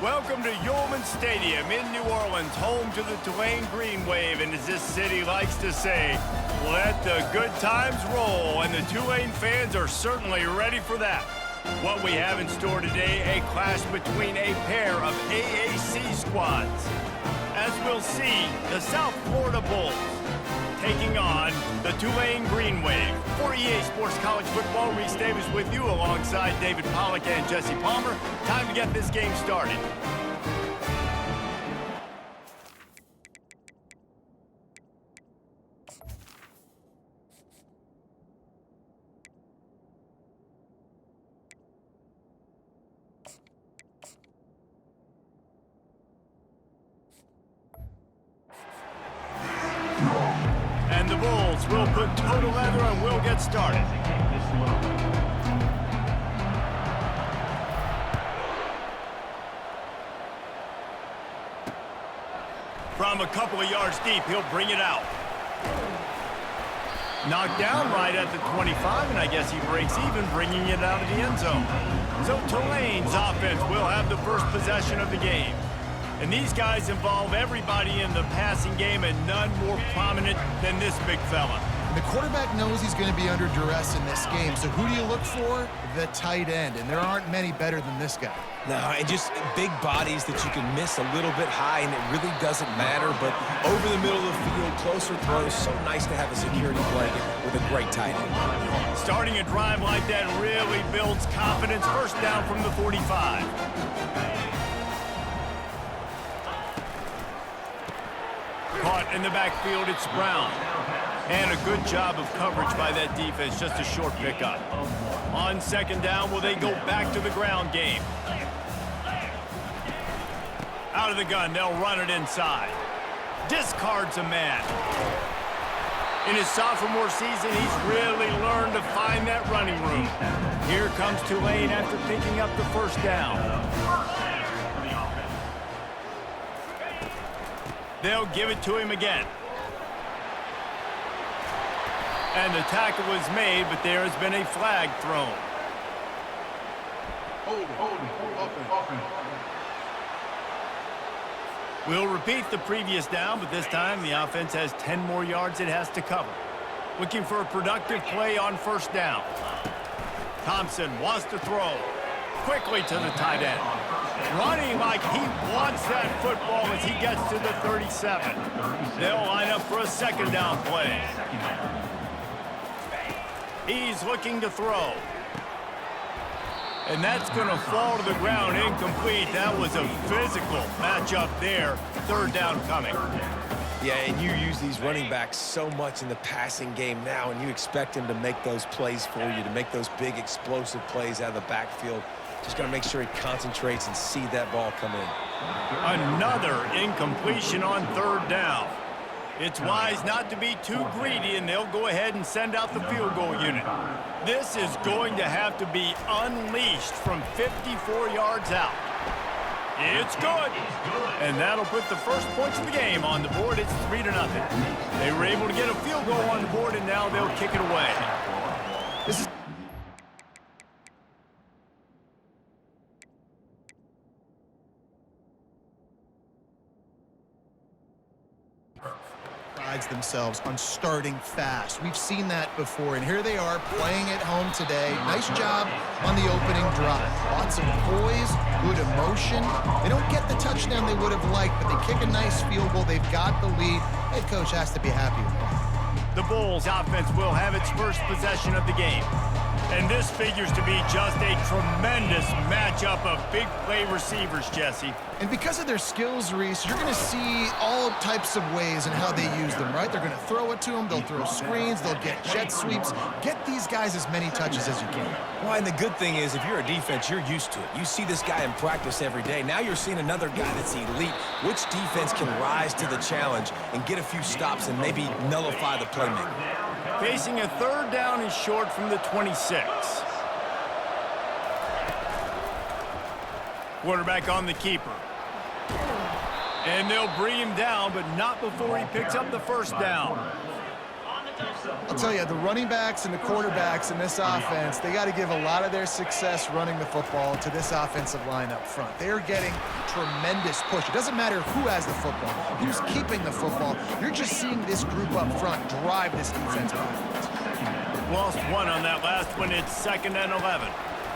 Welcome to Yulman Stadium in New Orleans, home to the Tulane Green Wave, and as this city likes to say, let the good times roll, and the Tulane fans are certainly ready for that. What we have in store today, a clash between a pair of AAC squads. As we'll see, the South Florida Bulls taking on the Tulane Green Wave. For EA Sports College Football, Reese Davis with you alongside David Pollack and Jesse Palmer. Time to get this game started. And the Bulls will put total leather and we'll get started. From a couple of yards deep, he'll bring it out. Knocked down right at the 25, and I guess he breaks even, bringing it out of the end zone. So Tulane's offense will have the first possession of the game. And these guys involve everybody in the passing game, and none more prominent than this big fella. The quarterback knows he's going to be under duress in this game, so who do you look for? The tight end, and there aren't many better than this guy. No, and just big bodies that you can miss a little bit high, and it really doesn't matter, but over the middle of the field, closer throws, so nice to have a security blanket with a great tight end. Starting a drive like that really builds confidence. First down from the 45. Caught in the backfield, it's Brown. And a good job of coverage by that defense, just a short pickup. On second down, will they go back to the ground game? Out of the gun, they'll run it inside. Discards a man. In his sophomore season, he's really learned to find that running room. Here comes Tulane after picking up the first down. They'll give it to him again. And the tackle was made, but there has been a flag thrown. We'll repeat the previous down, but this time the offense has 10 more yards it has to cover. Looking for a productive play on first down. Thompson wants to throw. Quickly to the tight end. Running like he wants that football as he gets to the 37. They'll line up for a second down play. He's looking to throw. And that's going to fall to the ground incomplete. That was a physical matchup there. Third down coming. Yeah, and you use these running backs so much in the passing game now, and you expect him to make those plays for you, to make those big explosive plays out of the backfield. Just got to make sure he concentrates and see that ball come in. Another incompletion on third down. It's wise not to be too greedy, and they'll go ahead and send out the field goal unit. This is going to have to be unleashed from 54 yards out. It's good. And that'll put the first points of the game on the board. It's 3-0. They were able to get a field goal on the board, and now they'll kick it away. This is themselves on starting fast. We've seen that before, and here they are playing at home today. Nice job on the opening drive. Lots of poise, good emotion. They don't get the touchdown they would have liked, but they kick a nice field goal. They've got the lead. Head coach has to be happy with that. The Bulls offense will have its first possession of the game. And this figures to be just a tremendous matchup of big play receivers, Jesse. And because of their skills, Reese, you're going to see all types of ways in how they use them, right? They're going to throw it to them. They'll throw screens. They'll get jet sweeps. Get these guys as many touches as you can. Well, and the good thing is, if you're a defense, you're used to it. You see this guy in practice every day. Now you're seeing another guy that's elite. Which defense can rise to the challenge and get a few stops and maybe nullify the playmaker? Facing a third down and short from the 26. Quarterback on the keeper. And they'll bring him down, but not before he picks up the first down. I'll tell you, the running backs and the quarterbacks in this offense, they got to give a lot of their success running the football to this offensive line up front. They're getting tremendous push. It doesn't matter who has the football, who's keeping the football. You're just seeing this group up front drive this defensive offense. Lost one on that last one. It's 2nd and 11.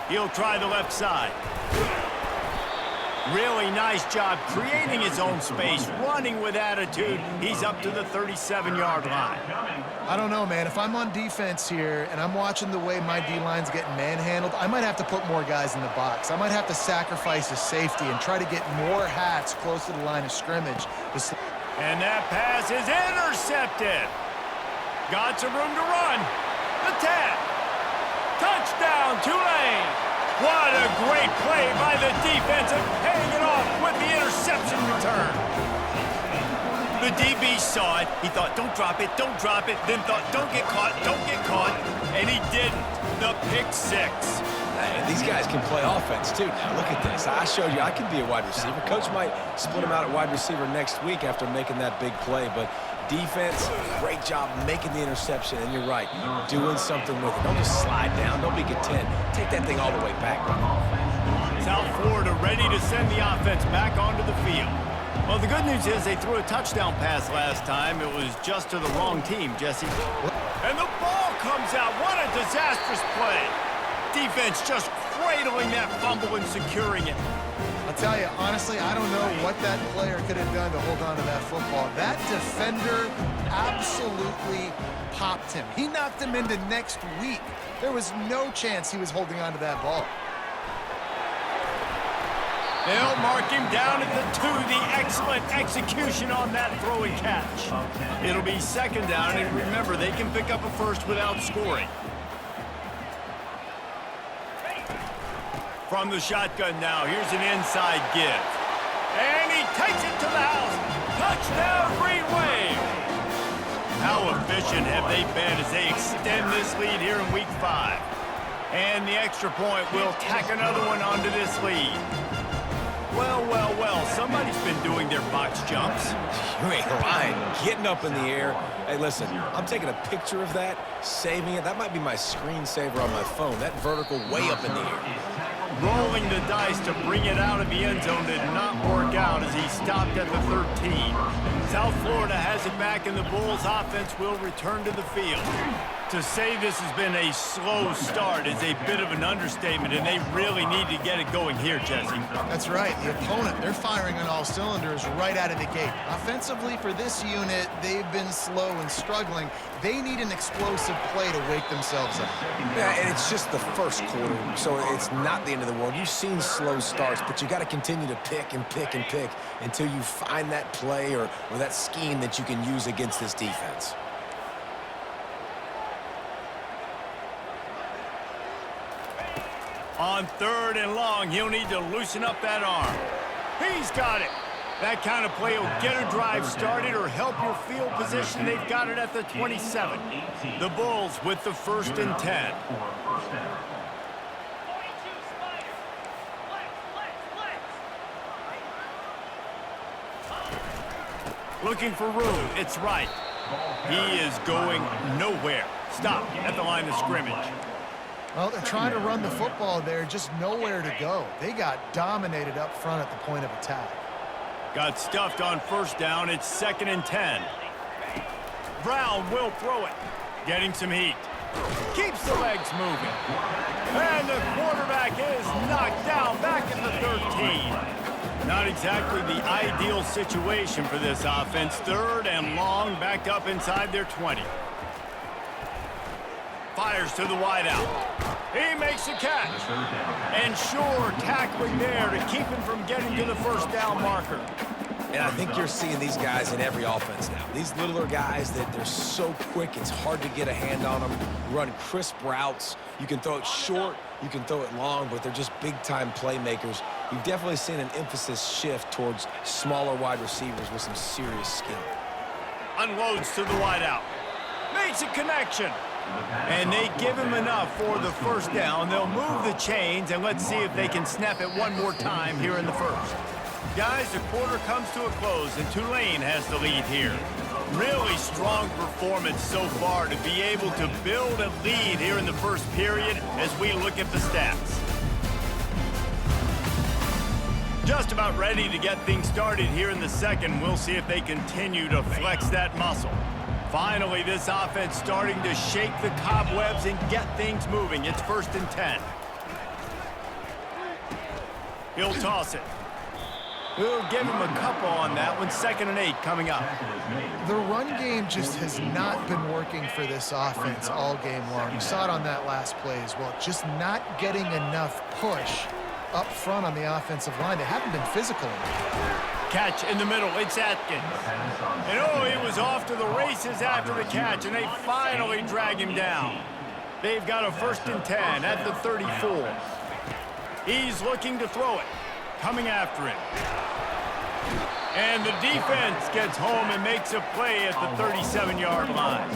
He'll try the left side. Really nice job creating his own space, running with attitude. He's up to the 37-yard line. I don't know, man. If I'm on defense here and I'm watching the way my D-line's getting manhandled, I might have to put more guys in the box. I might have to sacrifice a safety and try to get more hats close to the line of scrimmage. And that pass is intercepted. Got some room to run. The 10. Touchdown, Tulane. What a great play by the defense and paying it off with the interception return. The DB saw it. He thought, don't drop it, then thought, don't get caught, and he didn't. The pick 6. Hey, these guys can play offense, too. Now, look at this. I showed you I can be a wide receiver. Coach might split him out at wide receiver next week after making that big play, but defense, great job making the interception, and you're right, doing something with it. Don't just slide down. Don't be content. Take that thing all the way back. South Florida ready to send the offense back onto the field. Well, the good news is they threw a touchdown pass last time. It was just to the wrong team, Jesse. And the ball comes out. What a disastrous play. Defense just cradling that fumble and securing it. I'll tell you, honestly, I don't know what that player could have done to hold on to that football. That defender absolutely popped him. He knocked him into next week. There was no chance he was holding on to that ball. They'll mark him down at the 2. The excellent execution on that throw and catch. It'll be 2nd down, and remember, they can pick up a first without scoring. From the shotgun now, here's an inside give. And he takes it to the house. Touchdown, Green Wave. How efficient have they been as they extend this lead here in Week 5. And the extra point will tack another one onto this lead. Well, somebody's been doing their box jumps. You ain't lying. Getting up in the air. Hey, listen, I'm taking a picture of that, saving it. That might be my screensaver on my phone. That vertical way up in the air. Rolling the dice to bring it out of the end zone did not work out as he stopped at the 13. South Florida has it back, and the Bulls offense will return to the field. To say this has been a slow start is a bit of an understatement, and they really need to get it going here, Jesse. That's right. The opponent, they're firing on all cylinders right out of the gate. Offensively, for this unit, they've been slow and struggling. They need an explosive play to wake themselves up. Yeah, and it's just the first quarter, so it's not the end of the world. You've seen slow starts, but you got to continue to pick and pick and pick until you find that play or that scheme that you can use against this defense. On 3rd and long, he'll need to loosen up that arm. He's got it. That kind of play will get a drive started or help your field position. They've got it at the 27. The Bulls with the 1st and 10. Looking for room. It's right. He is going nowhere. Stop at the line of scrimmage. Well, they're trying to run the football there, just nowhere to go. They got dominated up front at the point of attack. Got stuffed on 1st down. It's 2nd and 10. Brown will throw it. Getting some heat. Keeps the legs moving. And the quarterback is knocked down back at the 13. Not exactly the ideal situation for this offense. 3rd and long, backed up inside their 20. Fires to the wideout. He makes the catch. And sure, tackling there to keep him from getting to the 1st down marker. And I think you're seeing these guys in every offense now. These littler guys that they're so quick, it's hard to get a hand on them. Run crisp routes. You can throw it short, you can throw it long, but they're just big-time playmakers. You've definitely seen an emphasis shift towards smaller wide receivers with some serious skill. Unloads to the wideout. Makes a connection. And they give him enough for the 1st down. They'll move the chains, and let's see if they can snap it one more time here in the 1st. Guys, the quarter comes to a close, and Tulane has the lead here. Really strong performance so far to be able to build a lead here in the first period as we look at the stats. Just about ready to get things started here in the second. We'll see if they continue to flex that muscle. Finally, this offense starting to shake the cobwebs and get things moving. It's 1st and 10. He'll toss it. We'll give him a couple on that one. 2nd and 8 coming up. The run game just has not been working for this offense all game long. You saw it on that last play as well. Just not getting enough push up front on the offensive line. They haven't been physical enough. Catch in the middle. It's Atkins. And oh, he was off to the races after the catch, and they finally drag him down. They've got a 1st and 10 at the 34. He's looking to throw it. Coming after him. And the defense gets home and makes a play at the 37-yard line.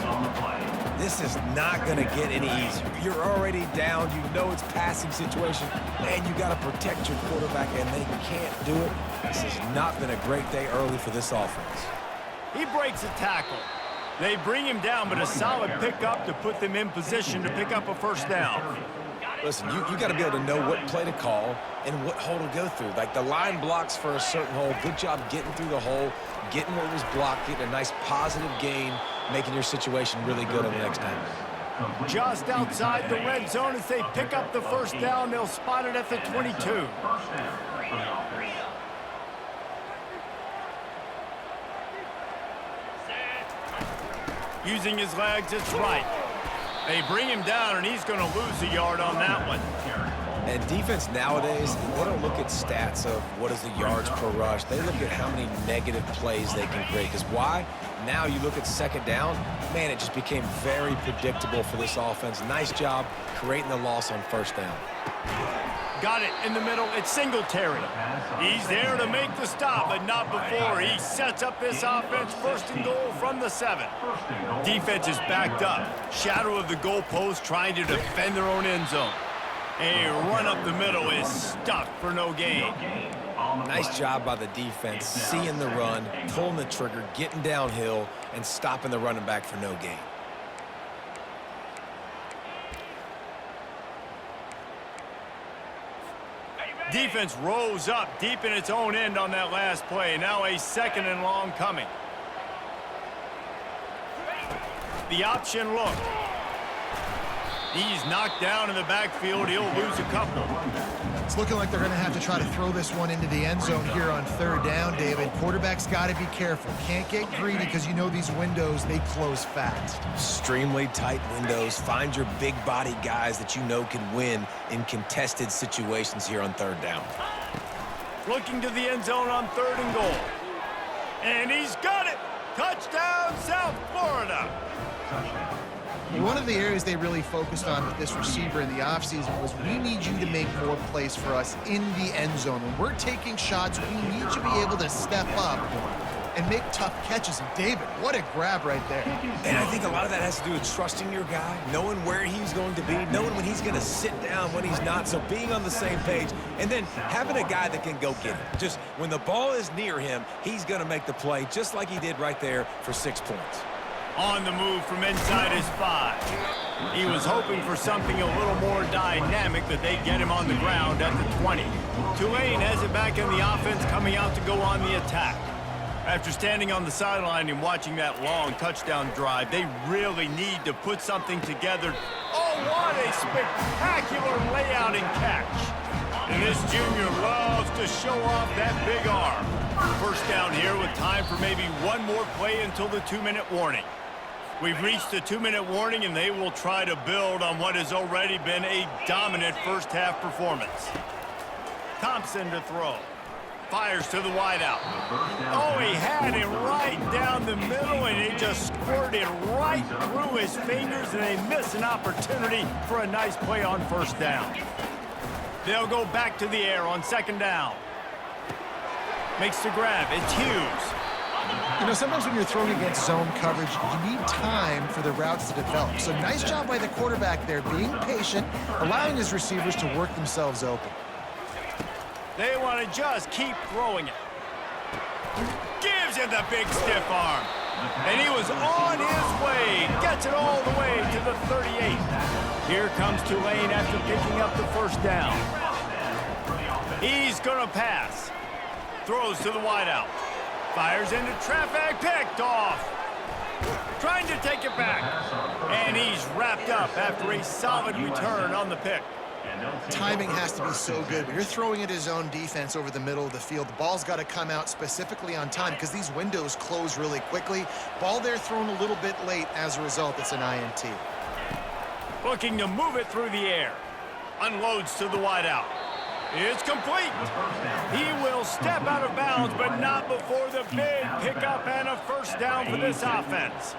This is not going to get any easier. You're already down. You know it's passing situation, and you got to protect your quarterback, and they can't do it. This has not been a great day early for this offense. He breaks a tackle. They bring him down, but a solid pickup to put them in position to pick up a 1st down. Listen, you got to be able to know what play to call and what hole to go through. Like the line blocks for a certain hole. Good job getting through the hole, getting what was blocked, getting a nice positive gain, making your situation really good on the next down. Just outside the red zone as they pick up the 1st down. They'll spot it at the 22. Using his legs, it's right. They bring him down, and he's going to lose a yard on that one. And defense nowadays, they don't look at stats of what is the yards per rush. They look at how many negative plays they can create. Because why? Now you look at 2nd down, man, it just became very predictable for this offense. Nice job creating the loss on 1st down. Got it in the middle. It's Singletary. He's there to make the stop, but not before. He sets up this offense 1st and goal from the 7. Defense is backed up. Shadow of the goalpost trying to defend their own end zone. A run up the middle is stuck for no gain. Nice job by the defense, seeing the run, pulling the trigger, getting downhill, and stopping the running back for no gain. Defense rose up deep in its own end on that last play. Now a 2nd and long coming. The option look. He's knocked down in the backfield. He'll lose a couple. It's looking like they're going to have to try to throw this one into the end zone here on 3rd down, David. Quarterback's got to be careful. Can't get greedy because you know these windows, they close fast. Extremely tight windows. Find your big body guys that you know can win in contested situations here on 3rd down. Looking to the end zone on 3rd and goal. And he's got it. Touchdown, South Florida. One of the areas they really focused on with this receiver in the offseason was we need you to make more plays for us in the end zone. When we're taking shots, we need you to be able to step up and make tough catches. And David, what a grab right there. And I think a lot of that has to do with trusting your guy, knowing where he's going to be, knowing when he's going to sit down, when he's not. So being on the same page, and then having a guy that can go get it. Just when the ball is near him, he's going to make the play just like he did right there for 6 points. On the move from inside his 5. He was hoping for something a little more dynamic, but they get him on the ground at the 20. Tulane has it back in the offense, coming out to go on the attack. After standing on the sideline and watching that long touchdown drive, they really need to put something together. Oh, what a spectacular layout and catch. And this junior loves to show off that big arm. 1st down here with time for maybe one more play until the 2-minute warning. We've reached the 2-minute warning, and they will try to build on what has already been a dominant 1st half performance. Thompson to throw. Fires to the wideout. Oh, he had it right down the middle, and it just squirted right through his fingers, and they miss an opportunity for a nice play on 1st down. They'll go back to the air on 2nd down. Makes the grab. It's Hughes. You know, sometimes when you're throwing against zone coverage, you need time for the routes to develop. So nice job by the quarterback there, being patient, allowing his receivers to work themselves open. They want to just keep throwing it. Gives him the big stiff arm. And he was on his way. Gets it all the way to the 38. Here comes Tulane after picking up the first down. He's going to pass. Throws to the wideout. Fires into traffic. Picked off. Trying to take it back. And he's wrapped up after a solid return on the pick. Timing has to be so good. When you're throwing at his own defense over the middle of the field, the ball's got to come out specifically on time because these windows close really quickly. Ball there thrown a little bit late. As a result, it's an INT. Looking to move it through the air. Unloads to the wideout. It's complete. He will step out of bounds, but not before the big pickup and a first down for this offense.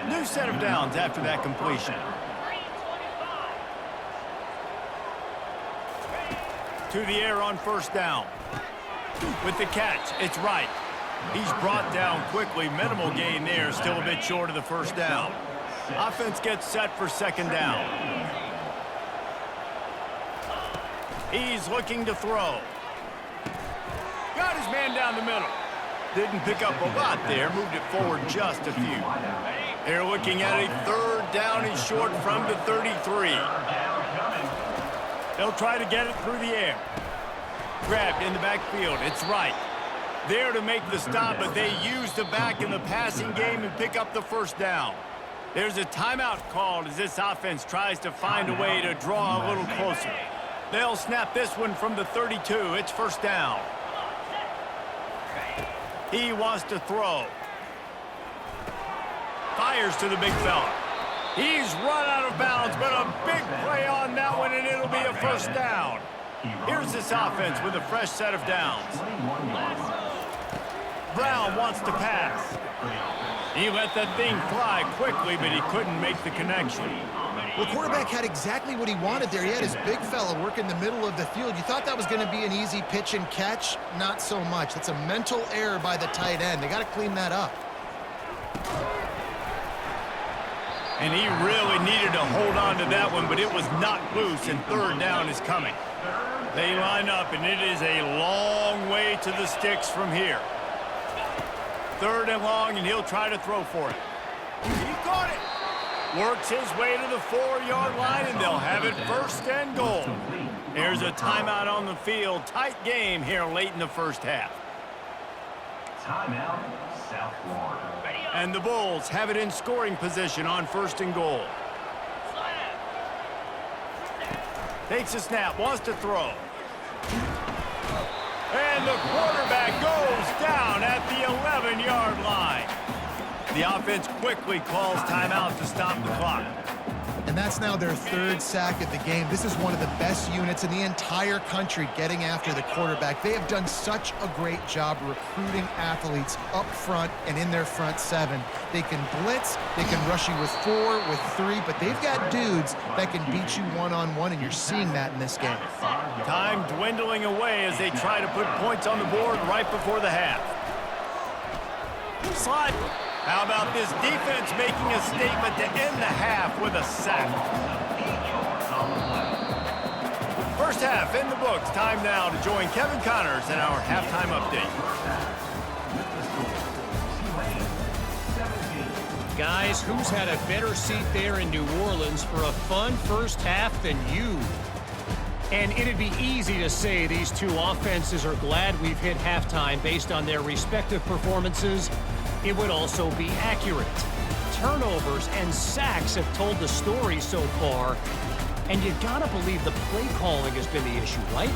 New set of downs after that completion. To the air on first down. With the catch, it's right. He's brought down quickly. Minimal gain there, still a bit short of the first down. Offense gets set for second down. He's looking to throw. Got his man down the middle. Didn't pick up a lot there, moved it forward just a few. They're looking at a third down and short from the 33. They'll try to get it through the air. Grabbed in the backfield. It's right. There to make the stop, but they use the back in the passing game and pick up the first down. There's a timeout called as this offense tries to find a way to draw a little closer. They'll snap this one from the 32. It's first down. He wants to throw. Fires to the big fella. He's run out of bounds, but a big play on that one, and it'll be a first down. Here's this offense with a fresh set of downs. Brown wants to pass. He let that thing fly quickly, but he couldn't make the connection. The quarterback had exactly what he wanted there. He had his big fella work in the middle of the field. You thought that was going to be an easy pitch and catch? Not so much. That's a mental error by the tight end. They got to clean that up. And he really needed to hold on to that one, but it was knocked loose, and third down is coming. They line up, and it is a long way to the sticks from here. Third and long, and he'll try to throw for it. He caught it. Works his way to the 4-yard line, and they'll have it first and goal. There's a timeout on the field. Tight game here late in the first half. Timeout, South Florida. And the Bulls have it in scoring position on first and goal. Takes a snap, wants to throw. And the quarterback goes down at the 11-yard line. The offense quickly calls timeout to stop the clock. And that's now their third sack of the game. This is one of the best units in the entire country getting after the quarterback. They have done such a great job recruiting athletes up front and in their front seven. They can blitz, they can rush you with 4, with 3, but they've got dudes that can beat you one-on-one, and you're seeing that in this game. Time dwindling away as they try to put points on the board right before the half. Slide. How about this defense making a statement to end the half with a sack? First half in the books. Time now to join Kevin Connors in our halftime update. Guys, who's had a better seat there in New Orleans for a fun first half than you? And it'd be easy to say these two offenses are glad we've hit halftime based on their respective performances. It would also be accurate. Turnovers and sacks have told the story so far. And you gotta believe the play calling has been the issue, right?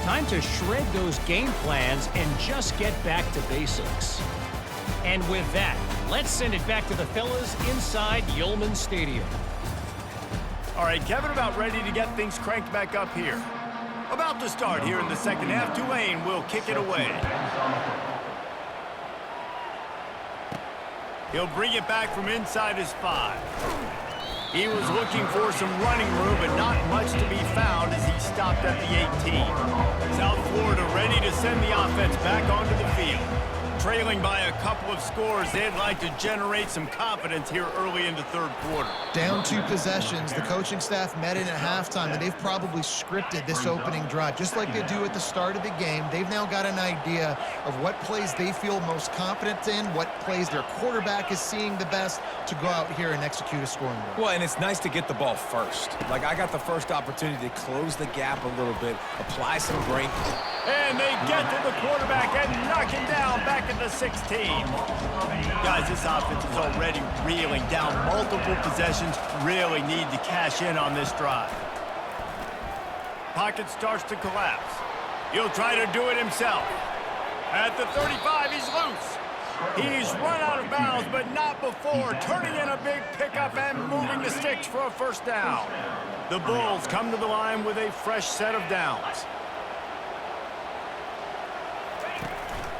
Time to shred those game plans and just get back to basics. And with that, let's send it back to the fellas inside Yulman Stadium. All right, Kevin, about ready to get things cranked back up here. About to start here in the second half. Tulane will kick it away. He'll bring it back from inside his 5. He was looking for some running room, but not much to be found as he stopped at the 18. South Florida ready to send the offense back onto the field. trailing by a couple of scores. They'd like to generate some confidence here early in the third quarter. Down 2 possessions. The coaching staff met in at halftime, and they've probably scripted this opening drive. Just like they do at the start of the game, they've now got an idea of what plays they feel most confident in, what plays their quarterback is seeing the best to go out here and execute a scoring drive. Well, and it's nice to get the ball first. Like, I got the first opportunity to close the gap a little bit, apply some brake. And they get to the quarterback and knock him down back at the 16. Guys, this offense is already reeling down multiple possessions. Really need to cash in on this drive. Pocket starts to collapse. He'll try to do it himself. At the 35, he's loose. He's run out of bounds, but not before turning in a big pickup and moving the sticks for a first down. The Bulls come to the line with a fresh set of downs.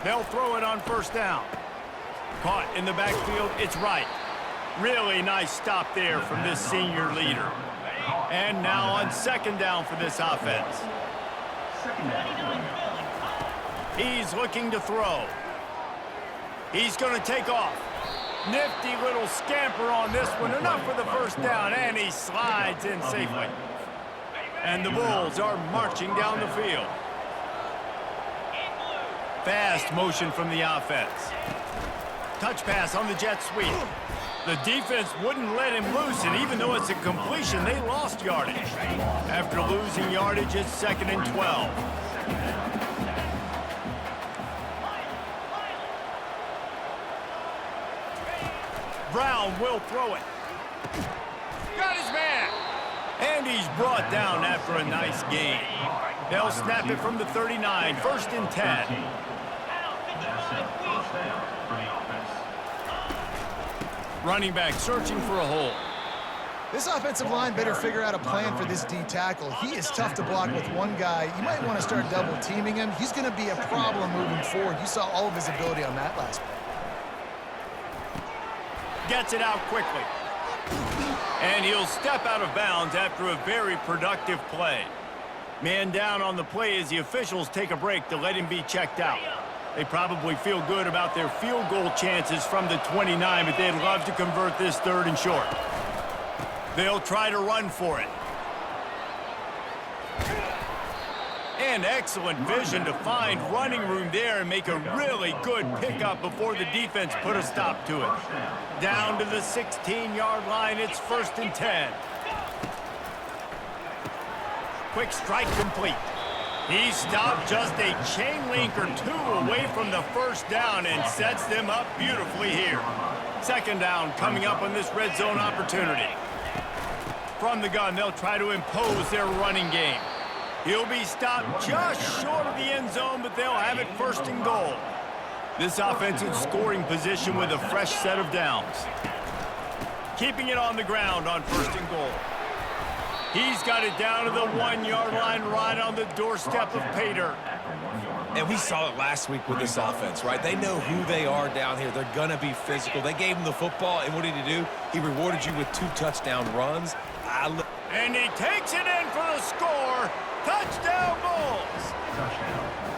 They'll throw it on first down. Caught in the backfield, it's right. Really nice stop there from this senior leader. And now on second down for this offense. He's looking to throw. He's going to take off. Nifty little scamper on this one. Enough for the first down, and he slides in safely. And the Bulls are marching down the field. Fast motion from the offense. Touch pass on the jet sweep. The defense wouldn't let him loose, and even though it's a completion, they lost yardage. After losing yardage, it's 2nd and 12. Brown will throw it. Got his man. And he's brought down after a nice gain. They'll snap it from the 39, 1st and 10. Running back searching for a hole. This offensive line better figure out a plan for this D tackle. He is tough to block with one guy. You might want to start double teaming him. He's going to be a problem moving forward. You saw all of his ability on that last play. Gets it out quickly. And he'll step out of bounds after a very productive play. Man down on the play as the officials take a break to let him be checked out. They probably feel good about their field goal chances from the 29, but they'd love to convert this 3rd and short. They'll try to run for it. And excellent vision to find running room there and make a really good pickup before the defense put a stop to it. Down to the 16-yard line, it's 1st and 10. Quick strike complete. He stopped just a chain link or 2 away from the first down and sets them up beautifully here. 2nd down coming up on this red zone opportunity. From the gun, they'll try to impose their running game. He'll be stopped just short of the end zone, but they'll have it 1st and goal. This offense in scoring position with a fresh set of downs. Keeping it on the ground on 1st and goal. He's got it down to the 1-yard line right on the doorstep of pay dirt. And we saw it last week with this offense, right? They know who they are down here. They're going to be physical. They gave him the football, and what did he do? He rewarded you with 2 touchdown runs. And he takes it in for the score. Touchdown, Bulls!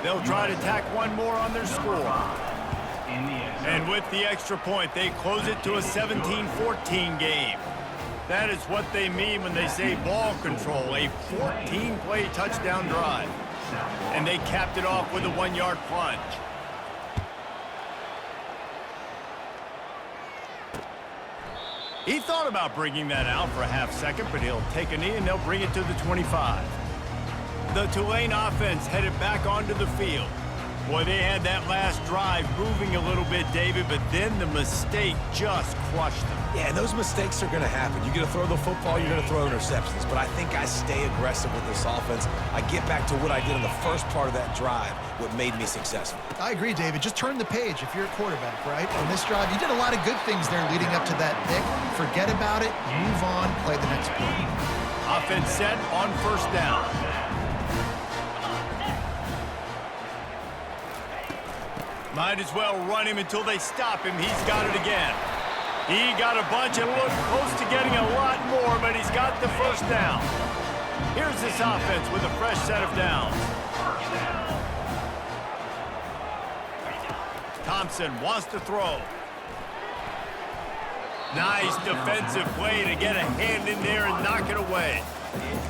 They'll try to tack one more on their score. And with the extra point, they close it to a 17-14 game. That is what they mean when they say ball control, a 14-play touchdown drive. And they capped it off with a 1-yard plunge. He thought about bringing that out for a half-second, but he'll take a knee and they'll bring it to the 25. The Tulane offense headed back onto the field. Boy, they had that last drive moving a little bit, David, but then the mistake just crushed them. Yeah, and those mistakes are going to happen. You're going to throw the football, you're going to throw interceptions. But I think I stay aggressive with this offense. I get back to what I did in the first part of that drive, what made me successful. I agree, David. Just turn the page if you're a quarterback, right? On this drive, you did a lot of good things there leading up to that pick. Forget about it, move on, play the next play. Offense set on 1st down. Might as well run him until they stop him. He's got it again. He got a bunch and looked close to getting a lot more, but he's got the 1st down. Here's this offense with a fresh set of downs. Thompson wants to throw. Nice defensive play to get a hand in there and knock it away.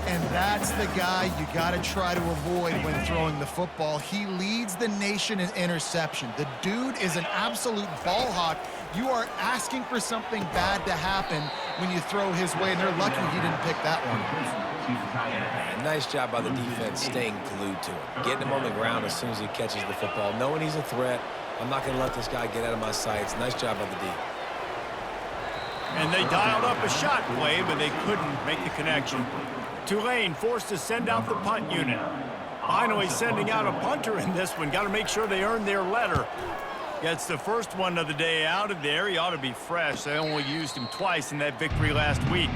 And that's the guy you got to try to avoid when throwing the football. He leads the nation in interception. The dude is an absolute ball hawk. You are asking for something bad to happen when you throw his way, and they're lucky he didn't pick that one. Nice job by the defense staying glued to him, getting him on the ground as soon as he catches the football, knowing he's a threat. I'm not going to let this guy get out of my sights. Nice job by the D. And they dialed up a shot play, but they couldn't make the connection. Tulane forced to send out the punt unit. Finally sending out a punter in this one. Got to make sure they earn their letter. Gets the first one of the day out of there. He ought to be fresh. They only used him twice in that victory last week.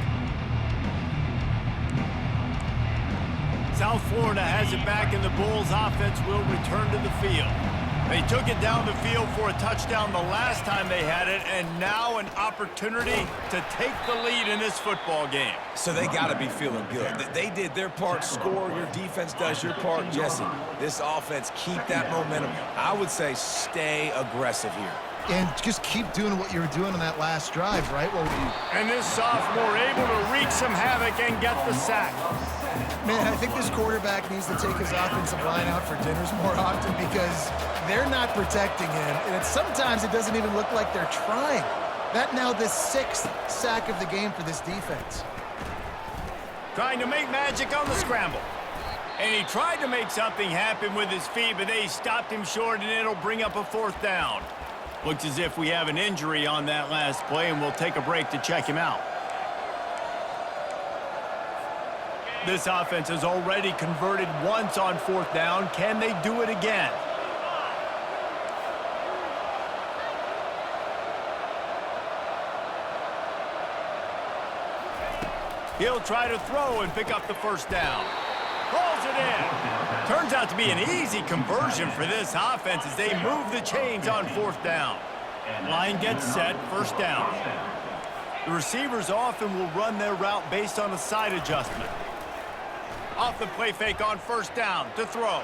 South Florida has it back, and the Bulls offense will return to the field. They took it down the field for a touchdown the last time they had it, and now an opportunity to take the lead in this football game. So they got to be feeling good. They did their part, score. Your defense does your part. Jesse, this offense, keep that momentum. I would say stay aggressive here. And just keep doing what you were doing on that last drive, right? And this sophomore able to wreak some havoc and get the sack. Man, I think this quarterback needs to take his offensive line out for dinners more often because they're not protecting him. And sometimes it doesn't even look like they're trying. That now the 6th sack of the game for this defense. Trying to make magic on the scramble. And he tried to make something happen with his feet, but they stopped him short, and it'll bring up a 4th down. Looks as if we have an injury on that last play, and we'll take a break to check him out. This offense has already converted once on 4th down. Can they do it again? He'll try to throw and pick up the 1st down. Pulls it in. Turns out to be an easy conversion for this offense as they move the chains on 4th down. Line gets set, 1st down. The receivers often will run their route based on a side adjustment. Off the play fake on 1st down to throw.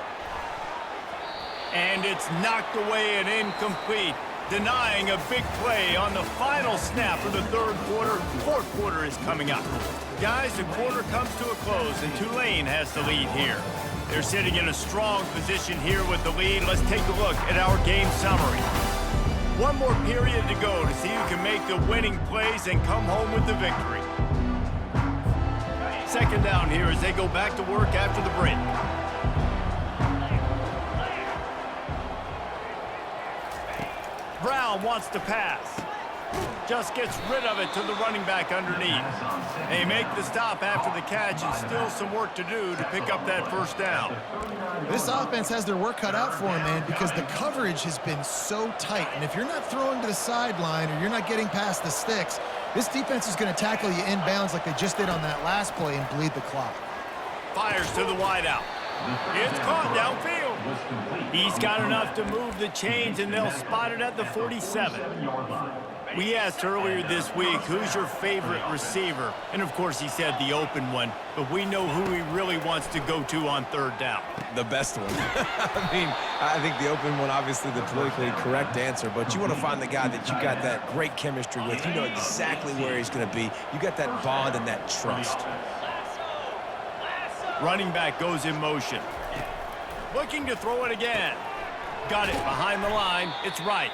And it's knocked away and incomplete, denying a big play on the final snap of the 3rd quarter. 4th quarter is coming up. Guys, the quarter comes to a close, and Tulane has the lead here. They're sitting in a strong position here with the lead. Let's take a look at our game summary. One more period to go to see who can make the winning plays and come home with the victory. 2nd down here as they go back to work after the break. Brown wants to pass. Just gets rid of it to the running back underneath. They make the stop after the catch, and still some work to do to pick up that 1st down. This offense has their work cut out for them, man, because the coverage has been so tight. And if you're not throwing to the sideline or you're not getting past the sticks, this defense is going to tackle you inbounds like they just did on that last play and bleed the clock. Fires to the wideout. It's caught downfield. He's got enough to move the chains, and they'll spot it at the 47. We asked earlier this week, who's your favorite receiver? And, of course, he said the open one. But we know who he really wants to go to on 3rd down. The best one. I think the open one, obviously the politically correct answer, but you want to find the guy that you got that great chemistry with. You know exactly where he's going to be. You got that bond and that trust. Running back goes in motion. Looking to throw it again. Got it behind the line. It's right.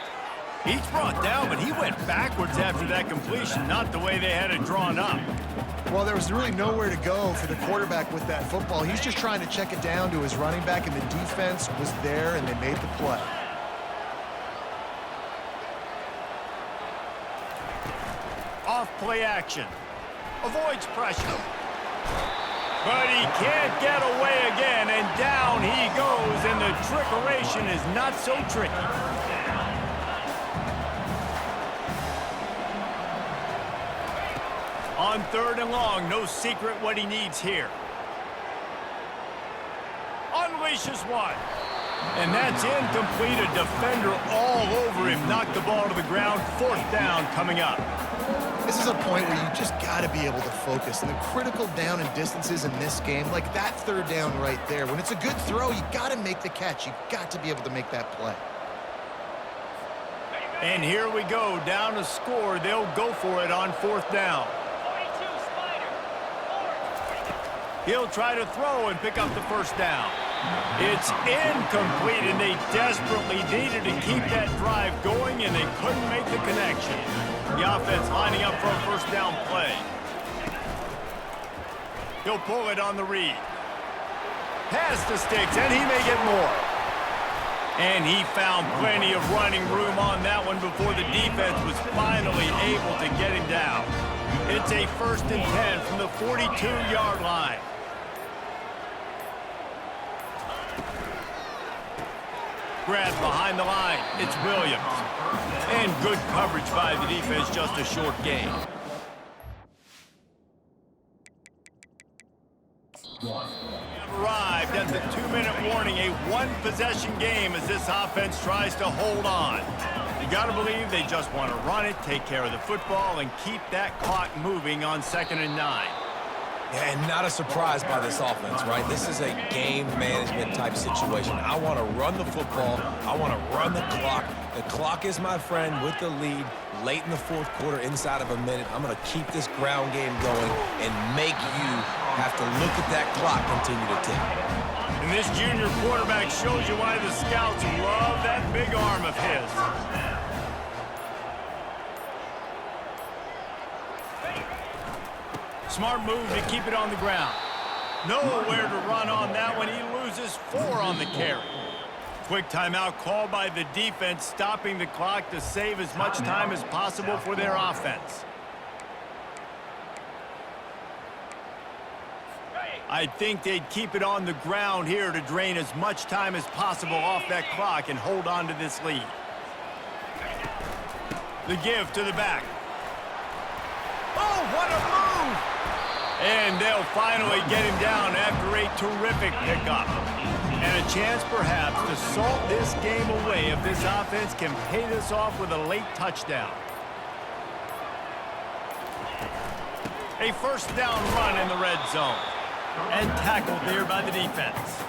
He's brought down, but he went backwards after that completion, not the way they had it drawn up. Well, there was really nowhere to go for the quarterback with that football. He's just trying to check it down to his running back, and the defense was there, and they made the play. Off play action. Avoids pressure. But he can't get away again, and down he goes, and the trickeration is not so tricky. On 3rd and long, no secret what he needs here. Unleashes one. And that's incomplete. A defender all over him. Knocked the ball to the ground. 4th down coming up. This is a point where you just got to be able to focus. And the critical down and distances in this game, like that 3rd down right there, when it's a good throw, you got to make the catch. You got to be able to make that play. And here we go, down to score. They'll go for it on 4th down. He'll try to throw and pick up the 1st down. It's incomplete, and they desperately needed to keep that drive going, and they couldn't make the connection. The offense lining up for a 1st down play. He'll pull it on the read. Pass the sticks, and he may get more. And he found plenty of running room on that one before the defense was finally able to get him down. It's a 1st and 10 from the 42-yard line. Grab behind the line. It's Williams. And good coverage by the defense, just a short gain. Arrived at the 2-minute warning, a 1-possession game as this offense tries to hold on. You got to believe they just want to run it, take care of the football, and keep that clock moving on 2nd and 9. Yeah, and not a surprise by this offense, right? This is a game management type situation. I want to run the football. I want to run the clock. The clock is my friend with the lead late in the 4th quarter, inside of a minute. I'm going to keep this ground game going and make you have to look at that clock continue to tick. And this junior quarterback shows you why the scouts love that big arm of his. Smart move to keep it on the ground. Nowhere to run on that one. He loses 4 on the carry. Quick timeout called by the defense, stopping the clock to save as much time as possible for their offense. I think they'd keep it on the ground here to drain as much time as possible off that clock and hold on to this lead. The give to the back. Oh, what a move! And they'll finally get him down after a terrific pickup. And a chance, perhaps, to salt this game away if this offense can pay this off with a late touchdown. A 1st down run in the red zone. And tackled there by the defense.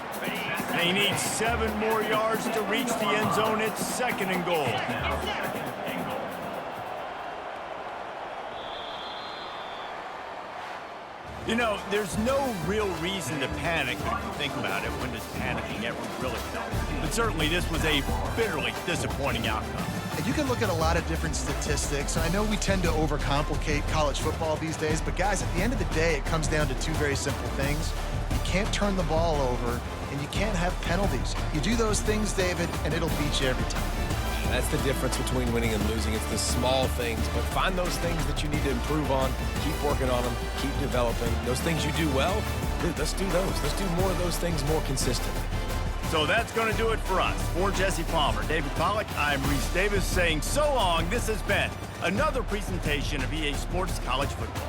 They need 7 more yards to reach the end zone. It's 2nd and goal. You know, there's no real reason to panic when you think about it. When does panicking ever really help? But certainly this was a bitterly disappointing outcome. And you can look at a lot of different statistics. I know we tend to overcomplicate college football these days, but guys, at the end of the day, it comes down to 2 very simple things. You can't turn the ball over, and you can't have penalties. You do those things, David, and it'll beat you every time. That's the difference between winning and losing. It's the small things, but find those things that you need to improve on. Keep working on them. Keep developing. Those things you do well, dude, let's do those. Let's do more of those things more consistently. So that's going to do it for us. For Jesse Palmer, David Pollack, I'm Reese Davis saying so long. This has been another presentation of EA Sports College Football.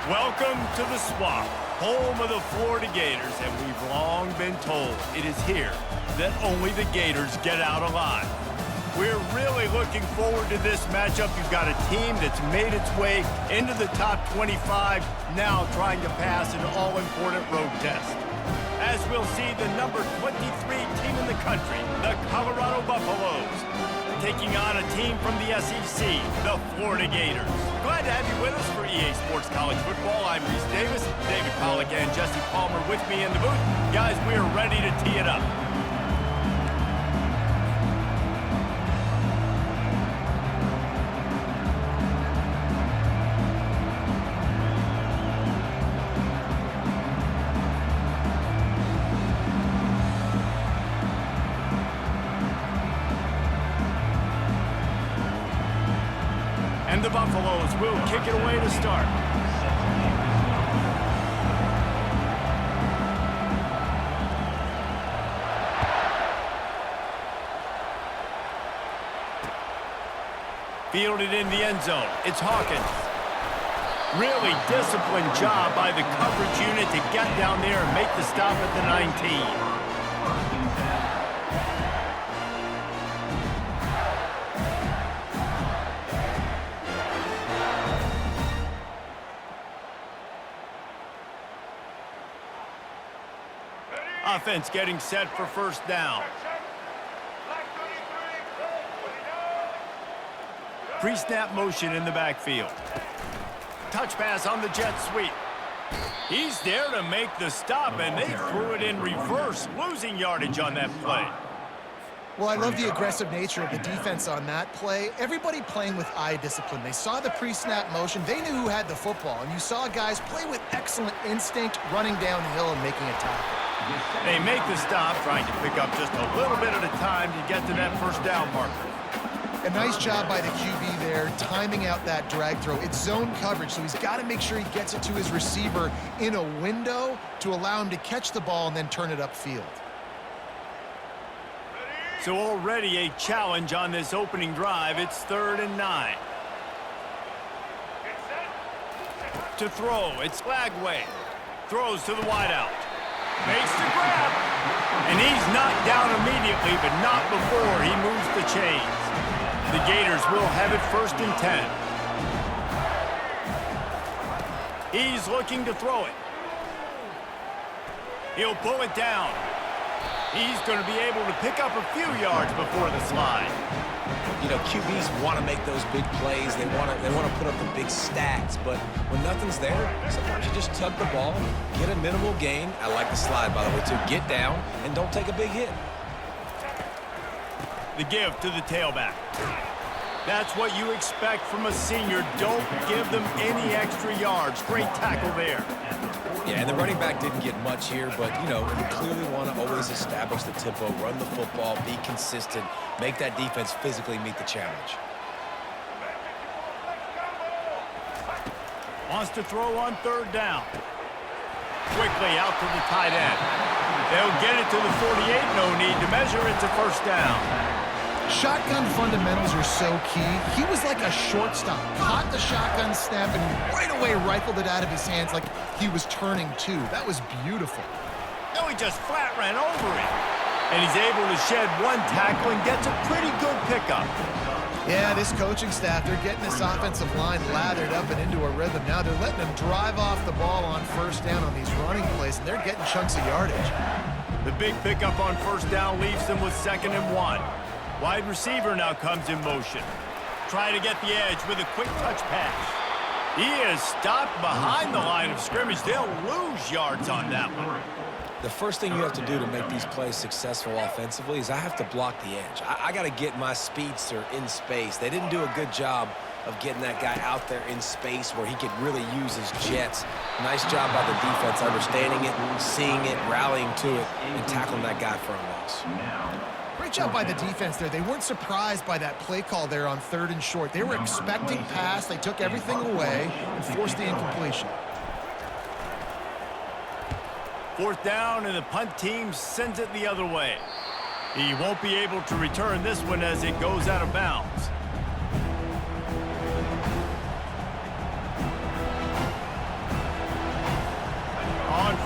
Welcome to the Swamp, home of the Florida Gators, and we've long been told it is here that only the Gators get out alive. We're really looking forward to this matchup. You've got a team that's made its way into the top 25, now trying to pass an all-important road test. As we'll see, the number 23 team in the country, the Colorado Buffaloes, taking on a team from the SEC, the Florida Gators. Glad to have you with us for EA Sports College Football. I'm Reese Davis, David Pollack and Jesse Palmer with me in the booth. Guys, we are ready to tee it up. And the Buffaloes will kick it away to start. Fielded in the end zone. It's Hawkins. Really disciplined job by the coverage unit to get down there and make the stop at the 19. Offense getting set for first down. Pre-snap motion in the backfield. Touch pass on the jet sweep. He's there to make the stop, and they threw it in reverse, losing yardage on that play. Well, I love the aggressive nature of the defense on that play. Everybody playing with eye discipline. They saw the pre-snap motion. They knew who had the football, and you saw guys play with excellent instinct, running downhill and making a tackle. They make the stop, trying to pick up just a little bit at a time to get to that first down marker. A nice job by the QB there, timing out that drag throw. It's zone coverage, so he's got to make sure he gets it to his receiver in a window to allow him to catch the ball and then turn it upfield. So already a challenge on this opening drive. It's 3rd and 9. To throw, it's Lagway. Throws to the wideout. Makes the grab. And he's knocked down immediately, but not before he moves the chains. The Gators will have it 1st and 10. He's looking to throw it. He'll pull it down. He's going to be able to pick up a few yards before the slide. You know, QBs want to make those big plays. They want to put up the big stats. But when nothing's there, sometimes you just tug the ball, get a minimal gain. I like the slide, by the way, too. Get down and don't take a big hit. The give to the tailback. That's what you expect from a senior. Don't give them any extra yards. Great tackle there. Yeah, and the running back didn't get much here, but, you know, you clearly want to always establish the tempo, run the football, be consistent, make that defense physically meet the challenge. Wants to throw on 3rd down. Quickly out to the tight end. They'll get it to the 48. No need to measure. It's a 1st down. Shotgun fundamentals are so key. He was like a shortstop, caught the shotgun snap and right away rifled it out of his hands like he was turning two. That was beautiful. No, he just flat ran over it. And he's able to shed one tackle and gets a pretty good pickup. Yeah, this coaching staff, they're getting this offensive line lathered up and into a rhythm. Now they're letting them drive off the ball on 1st down on these running plays, and they're getting chunks of yardage. The big pickup on 1st down leaves them with 2nd and 1. Wide receiver now comes in motion. Try to get the edge with a quick touch pass. He is stopped behind the line of scrimmage. They'll lose yards on that one. The first thing you have to do to make these plays successful offensively is I have to block the edge. I got to get my speedster in space. They didn't do a good job of getting that guy out there in space where he could really use his jets. Nice job by the defense, understanding it, seeing it, rallying to it, and tackling that guy for a loss. Great job by the defense there. They weren't surprised by that play call there on 3rd and short. They were expecting pass. They took everything away and forced the incompletion. 4th down, and the punt team sends it the other way. He won't be able to return this one as it goes out of bounds.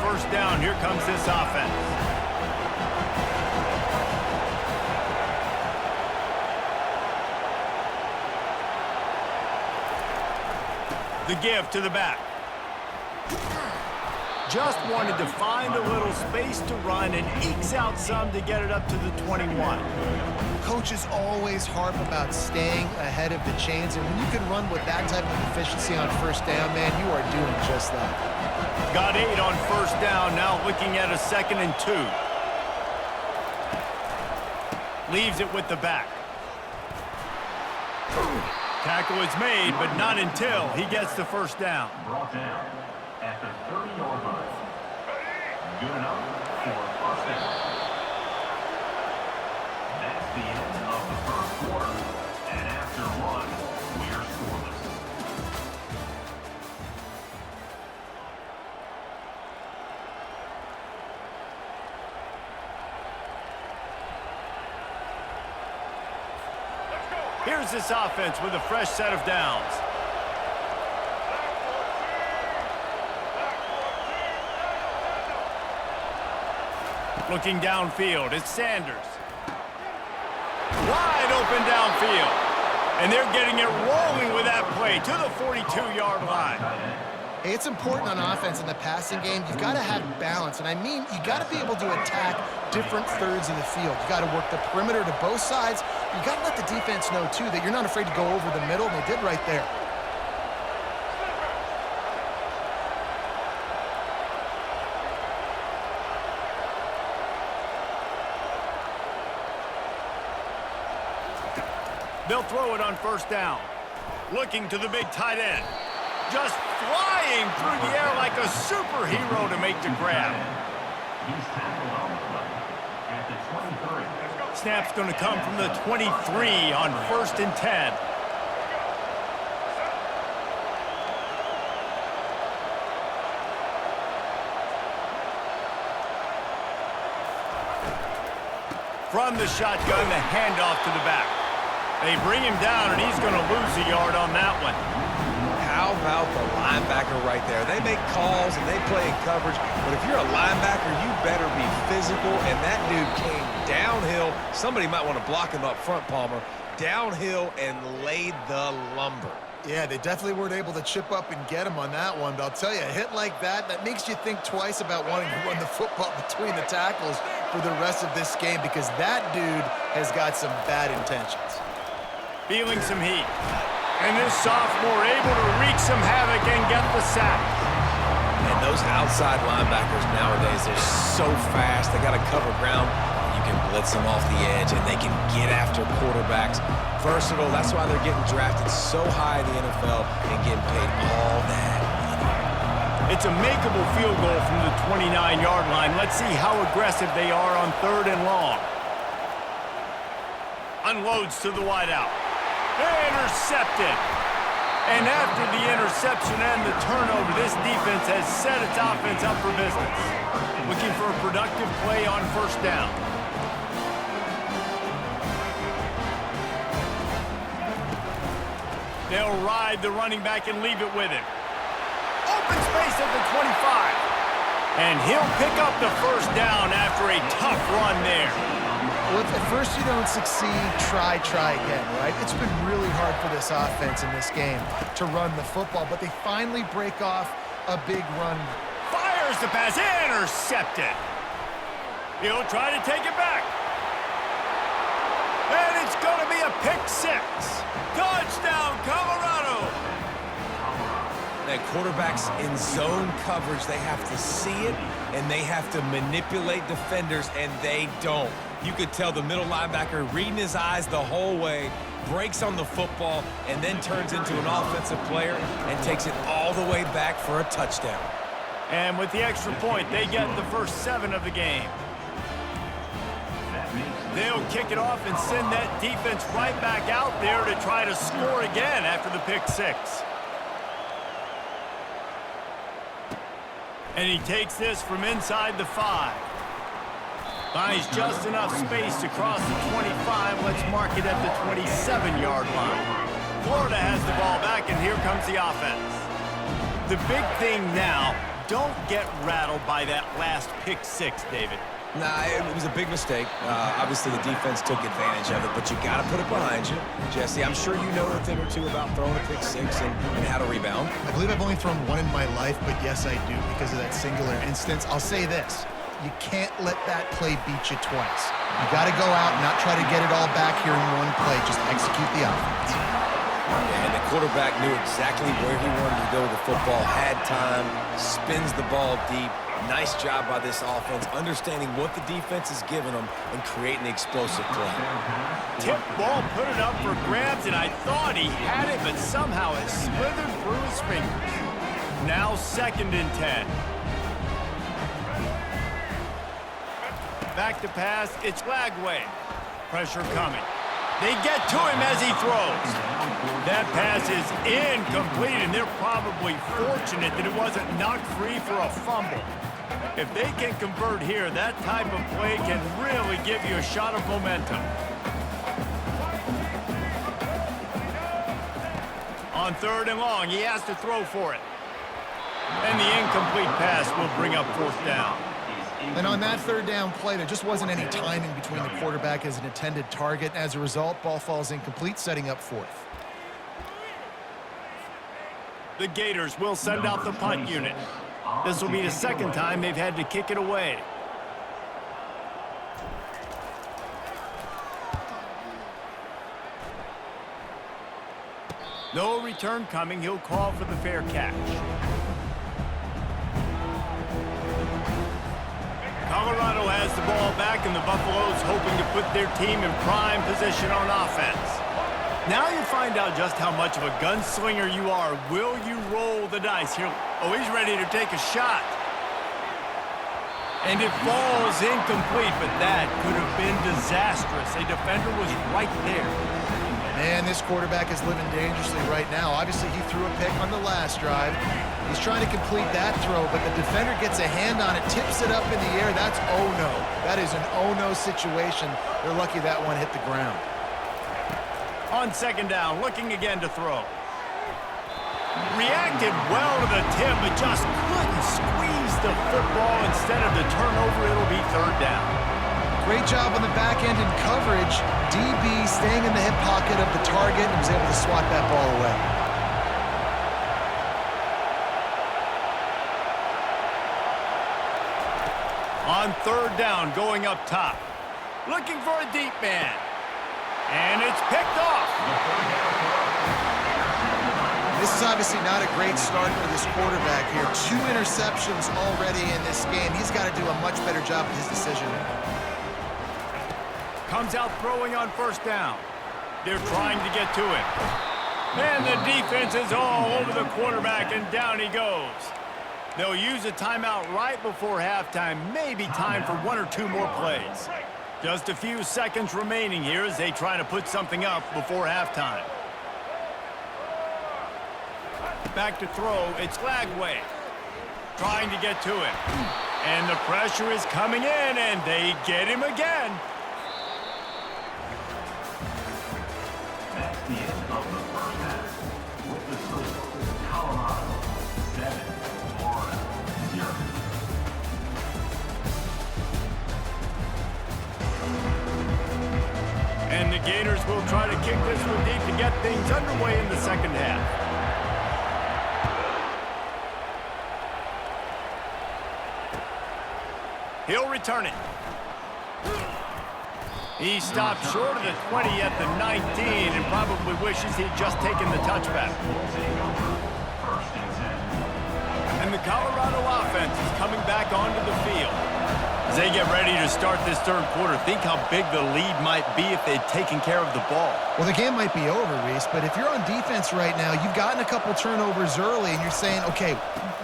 first down. Here comes this offense. The give to the back. Just wanted to find a little space to run and ekes out some to get it up to the 21. Coaches always harp about staying ahead of the chains, and when you can run with that type of efficiency on first down, man, you are doing just that. Got 8 on first down, now looking at a 2nd and 2. Leaves it with the back. Tackle is made, but not until he gets the first down. Brought down at the 30-yard line. Good enough for a first down. That's the end of the first quarter. And after one, we're scoreless. Here's this offense with a fresh set of downs. Looking downfield, it's Sanders. Wide open downfield. And they're getting it rolling with that play to the 42-yard line. Hey, it's important on offense in the passing game. You've got to have balance, and I mean you got to be able to attack different thirds of the field. You got to work the perimeter to both sides. You got to let the defense know, too, that you're not afraid to go over the middle, and they did right there. They'll throw it on first down. Looking to the big tight end. Just flying through the air like a superhero to make the grab. He's tackled on the play at the 23. Snap's going to come from the 23 on 1st and 10. From the shotgun, the handoff to the back. They bring him down, and he's going to lose a yard on that one. How about the linebacker right there? They make calls and they play in coverage, but if you're a linebacker, you better be physical, and that dude came downhill. Somebody might want to block him up front, Palmer. Downhill and laid the lumber. Yeah, they definitely weren't able to chip up and get him on that one, but I'll tell you, a hit like that makes you think twice about wanting to run the football between the tackles for the rest of this game, because that dude has got some bad intentions. Feeling some heat. And this sophomore able to wreak some havoc and get the sack. And those outside linebackers nowadays, they're so fast. They got to cover ground. You can blitz them off the edge, and they can get after quarterbacks. Versatile. That's why they're getting drafted so high in the NFL and getting paid all that money. It's a makeable field goal from the 29-yard line. Let's see how aggressive they are on 3rd and long. Unloads to the wideout. Intercepted. And after the interception and the turnover, this defense has set its offense up for business. Looking for a productive play on first down. They'll ride the running back and leave it with him. Open space at the 25. And he'll pick up the first down after a tough run there. Well, if at first you don't succeed, try again, right? It's been really hard for this offense in this game to run the football, but they finally break off a big run. Fires the pass, intercepted. He'll try to take it back. And it's going to be a pick 6. Touchdown, Colorado. That quarterbacks in zone coverage, they have to see it, and they have to manipulate defenders, and they don't. You could tell the middle linebacker reading his eyes the whole way, breaks on the football, and then turns into an offensive player and takes it all the way back for a touchdown. And with the extra point, they get the first 7 of the game. They'll kick it off and send that defense right back out there to try to score again after the pick 6. And he takes this from inside the 5. Buys just enough space to cross the 25. Let's mark it at the 27-yard line. Florida has the ball back, and here comes the offense. The big thing now, don't get rattled by that last pick six, David. Nah, it was a big mistake. Obviously, the defense took advantage of it, but you got to put it behind you. Jesse, I'm sure you know a thing or two about throwing a pick six and how to rebound. I believe I've only thrown one in my life, but yes, I do because of that singular instance. I'll say this. You can't let that play beat you twice. You got to go out and not try to get it all back here in one play. Just execute the offense. And the quarterback knew exactly where he wanted to go with the football, had time, spins the ball deep. Nice job by this offense, understanding what the defense is giving them and creating the explosive play. Tip ball, put it up for grabs, and I thought he had it, but somehow it slithered through his fingers. Now 2nd and 10. Back to pass, it's Lagway. Pressure coming. They get to him as he throws. That pass is incomplete, and they're probably fortunate that it wasn't knocked free for a fumble. If they can convert here, that type of play can really give you a shot of momentum. On 3rd and long, he has to throw for it. And the incomplete pass will bring up 4th down. And on that 3rd down play, there just wasn't any timing between the quarterback as an intended target. As a result, ball falls incomplete, setting up 4th. The Gators will send out the punt unit. This will be the 2nd time they've had to kick it away. No return coming. He'll call for the fair catch. Colorado has the ball back, and the Buffaloes hoping to put their team in prime position on offense. Now you find out just how much of a gunslinger you are. Will you roll the dice here? Oh, he's ready to take a shot. And it falls incomplete, but that could have been disastrous. A defender was right there. Man, this quarterback is living dangerously right now. Obviously, he threw a pick on the last drive. He's trying to complete that throw, but the defender gets a hand on it, tips it up in the air. That's oh-no. That is an oh-no situation. They're lucky that one hit the ground. On 2nd down, looking again to throw. Reacted well to the tip, but just couldn't squeeze the football. Instead of the turnover, it'll be 3rd down. Great job on the back end in coverage. DB staying in the hip pocket of the target and was able to swat that ball away. On 3rd down, going up top. Looking for a deep man. And it's picked off. This is obviously not a great start for this quarterback here. 2 interceptions already in this game. He's got to do a much better job with his decision. Comes out throwing on 1st down. They're trying to get to him. And the defense is all over the quarterback, and down he goes. They'll use a timeout right before halftime. Maybe time for 1 or 2 more plays. Just a few seconds remaining here as they try to put something up before halftime. Back to throw, it's Lagway. Trying to get to him. And the pressure is coming in, and they get him again. That's the end of the 1st half. With the score, Colorado 7, Florida 0. And the Gators will try to kick this one deep to get things underway in the 2nd half. He'll return it. He stopped short of the 20 at the 19 and probably wishes he'd just taken the touchback. And the Colorado offense is coming back onto the field. As they get ready to start this 3rd quarter, think how big the lead might be if they'd taken care of the ball. Well, the game might be over, Reese, but if you're on defense right now, you've gotten a couple turnovers early, and you're saying, okay,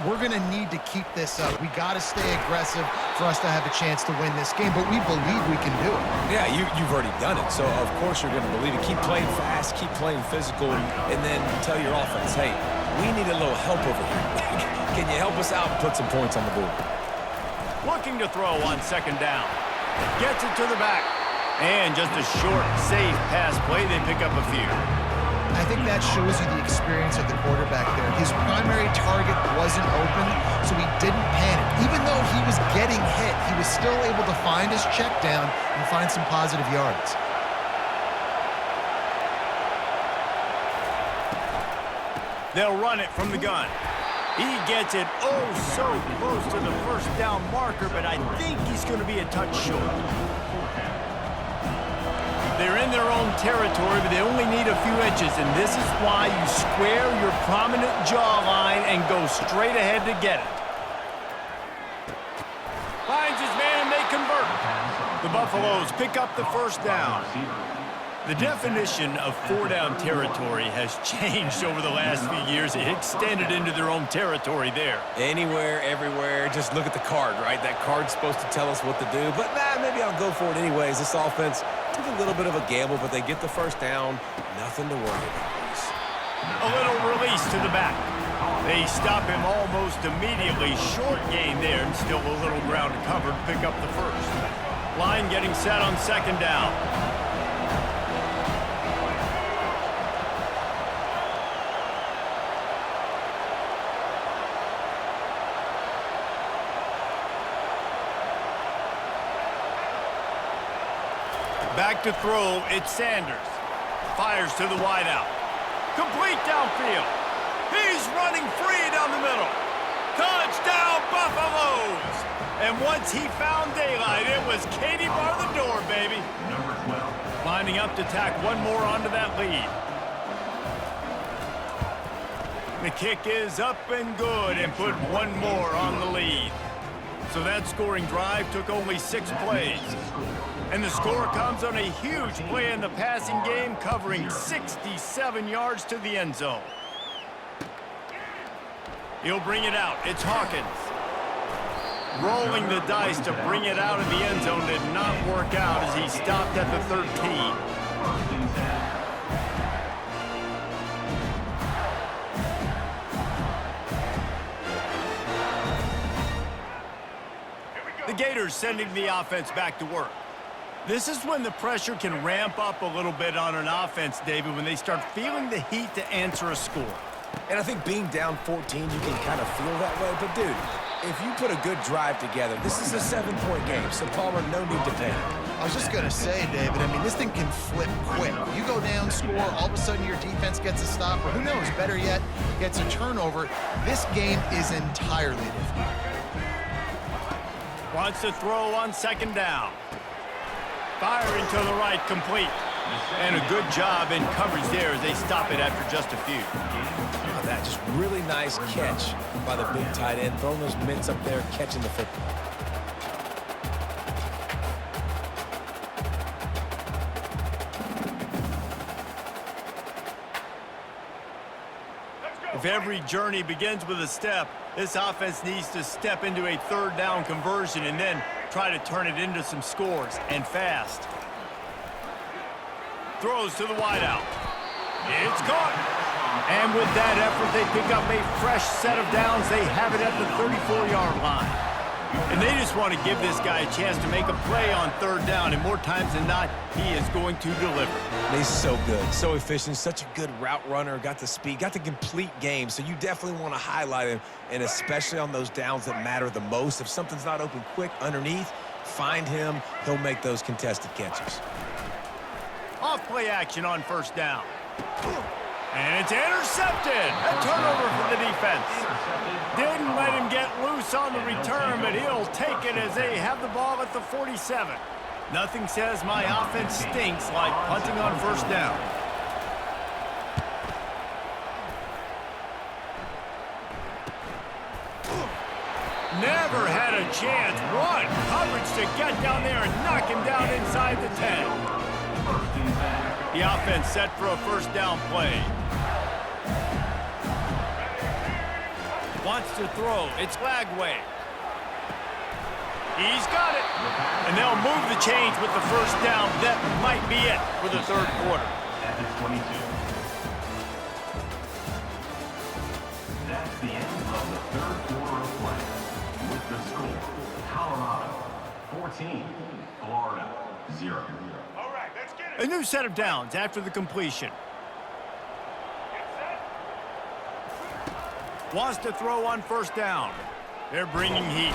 we're going to need to keep this up. We got to stay aggressive for us to have a chance to win this game, but we believe we can do it. Yeah, you've already done it, so of course you're going to believe it. Keep playing fast, keep playing physical, and then tell your offense, hey, we need a little help over here. Can you help us out and put some points on the board? Looking to throw on 2nd down. Gets it to the back. And just a short, safe pass play. They pick up a few. I think that shows you the experience of the quarterback there. His primary target wasn't open, so he didn't panic. Even though he was getting hit, he was still able to find his check down and find some positive yards. They'll run it from the gun. He gets it oh so close to the first down marker, but I think he's going to be a touch short. They're in their own territory, but they only need a few inches, and this is why you square your prominent jawline and go straight ahead to get it. Finds his man, and they convert. The Buffaloes pick up the first down. The definition of four-down territory has changed over the last few years. It extended into their own territory there. Anywhere, everywhere, just look at the card, right? That card's supposed to tell us what to do, but maybe I'll go for it anyways. This offense took a little bit of a gamble, but they get the first down. Nothing to worry about. A little release to the back. They stop him almost immediately. Short gain there, and still a little ground to cover to pick up the first. Line getting set on second down. Back to throw, it's Sanders. Fires to the wideout. Complete downfield. He's running free down the middle. Touchdown, Buffaloes! And once he found daylight, it was Katie bar the door, baby. Number 12. Lining up to tack one more onto that lead. The kick is up and good and put one more on the lead. So that scoring drive took only 6 plays. And the score comes on a huge play in the passing game, covering 67 yards to the end zone. He'll bring it out. It's Hawkins. Rolling the dice to bring it out of the end zone did not work out as he stopped at the 13. The Gators sending the offense back to work. This is when the pressure can ramp up a little bit on an offense, David, when they start feeling the heat to answer a score. And I think being down 14, you can kind of feel that way. But, dude, if you put a good drive together, this is a 7-point game, so Palmer, no need to panic. I was just going to say, David, I mean, this thing can flip quick. You go down, score, all of a sudden your defense gets a stop, or who knows, better yet, gets a turnover. This game is entirely different. Wants to throw on second down. Firing to the right, complete. And a good job in coverage there as they stop it after just a few. Oh, that just really nice catch by the big tight end, throwing those mitts up there, catching the football. If every journey begins with a step, this offense needs to step into a third down conversion and then try to turn it into some scores, and fast. Throws to the wideout. It's caught. And with that effort, they pick up a fresh set of downs. They have it at the 34-yard line. And they just want to give this guy a chance to make a play on third down, and more times than not, he is going to deliver. He's so good, so efficient, such a good route runner, got the speed, got the complete game, so you definitely want to highlight him, and especially on those downs that matter the most. If something's not open quick underneath, find him, he'll make those contested catches. Off play action on first down. And it's intercepted. A turnover for the defense. Didn't let him get loose on the return, but he'll take it as they have the ball at the 47. Nothing says my offense stinks like punting on first down. Never had a chance. One coverage to get down there and knock him down inside the 10. The offense set for a first down play. Wants to throw. It's Lagway. He's got it. And they'll move the chains with the first down. That might be it for the third quarter. At the 22. That's the end of the third quarter of play. With the score, Colorado 14, Florida 0. A new set of downs after the completion. Wants to throw on first down. They're bringing heat.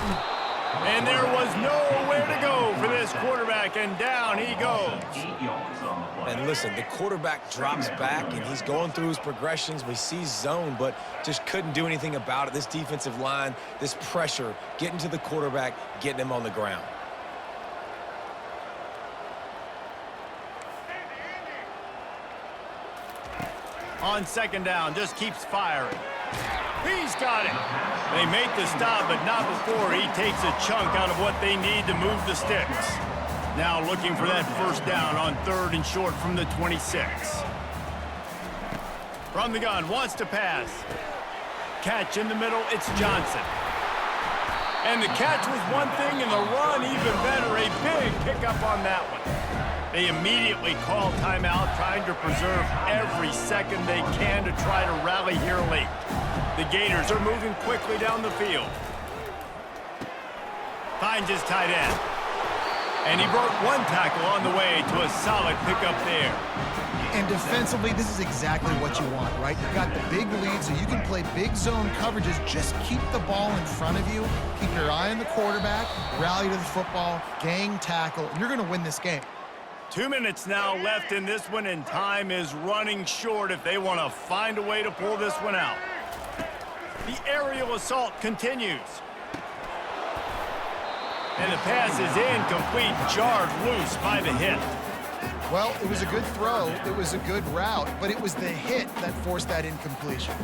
And there was nowhere to go for this quarterback, and down he goes. And listen, the quarterback drops back, and he's going through his progressions. We see zone, but just couldn't do anything about it. This defensive line, this pressure, getting to the quarterback, getting him on the ground. On second down, just keeps firing. He's got it. They make the stop, but not before he takes a chunk out of what they need to move the sticks. Now looking for that first down on 3rd and short from the 26. From the gun, wants to pass. Catch in the middle, it's Johnson. And the catch was one thing, and the run even better. A big pickup on that one. They immediately call timeout, trying to preserve every second they can to try to rally here late. The Gators are moving quickly down the field. Finds his tight end. And he broke one tackle on the way to a solid pickup there. And defensively, this is exactly what you want, right? You've got the big lead, so you can play big zone coverages. Just keep the ball in front of you. Keep your eye on the quarterback. Rally to the football. Gang tackle. And you're going to win this game. 2 minutes now left in this one, and time is running short if they want to find a way to pull this one out. The aerial assault continues. And the pass is incomplete, jarred loose by the hit. Well, it was a good throw. It was a good route, but it was the hit that forced that incompletion.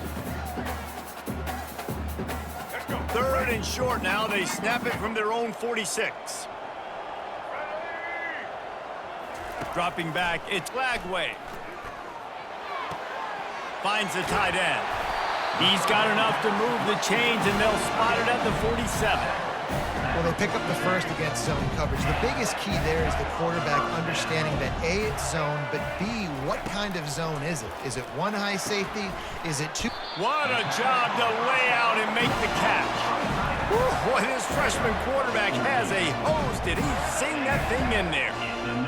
3rd and short now. They snap it from their own 46. Dropping back, it's Lagway. Finds the tight end. He's got enough to move the chains, and they'll spot it at the 47. Well, they pick up the first against zone coverage. The biggest key there is the quarterback understanding that A, it's zone, but B, what kind of zone is it? Is it one high safety? Is it two? What a job to lay out and make the catch. Whew, boy, this freshman quarterback has a hose. Did he sing that thing in there?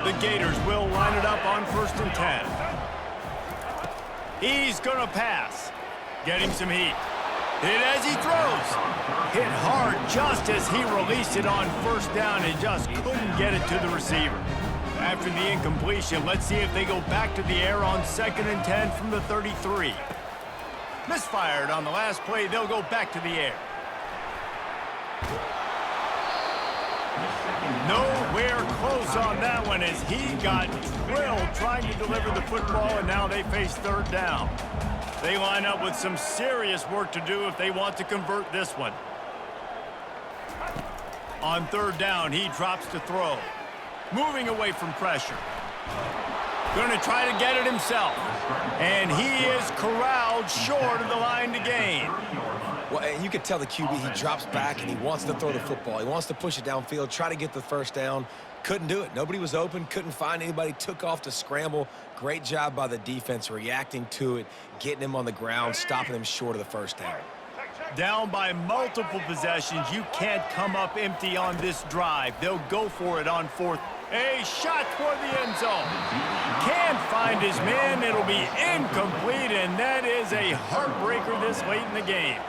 The Gators will line it up on 1st and 10. He's going to pass. Getting some heat. Hit as he throws. Hit hard just as he released it on first down and just couldn't get it to the receiver. After the incompletion, let's see if they go back to the air on 2nd and 10 from the 33. Misfired on the last play. They'll go back to the air. Nowhere close on that one as he got drilled trying to deliver the football, and now they face 3rd down. They line up with some serious work to do if they want to convert this one. On 3rd down, he drops to throw. Moving away from pressure. Going to try to get it himself. And he is corralled short of the line to gain. Well, and you could tell the QB, he drops back and he wants to throw the football. He wants to push it downfield, try to get the first down. Couldn't do it. Nobody was open, couldn't find anybody, took off to scramble. Great job by the defense reacting to it, getting him on the ground, stopping him short of the first down. Down by multiple possessions. You can't come up empty on this drive. They'll go for it on 4th. A shot toward the end zone. Can't find his man. It'll be incomplete, and that is a heartbreaker this late in the game.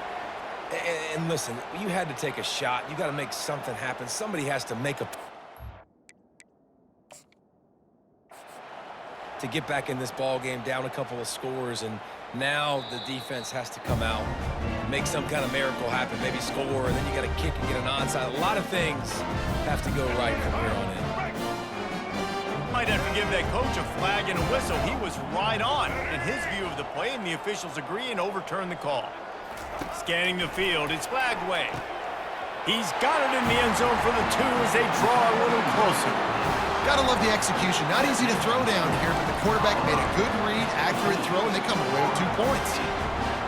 And listen, you had to take a shot. You got to make something happen. Somebody has to make a... to get back in this ball game, down a couple of scores, and now the defense has to come out, make some kind of miracle happen, maybe score, and then you got to kick and get an onside. A lot of things have to go right from here on in. Might have to give that coach a flag and a whistle. He was right on in his view of the play, and the officials agree and overturn the call. Scanning the field, it's Lagway. He's got it in the end zone for the 2 as they draw a little closer. Gotta love the execution. Not easy to throw down here, but the quarterback made a good read, accurate throw, and they come away with 2 points.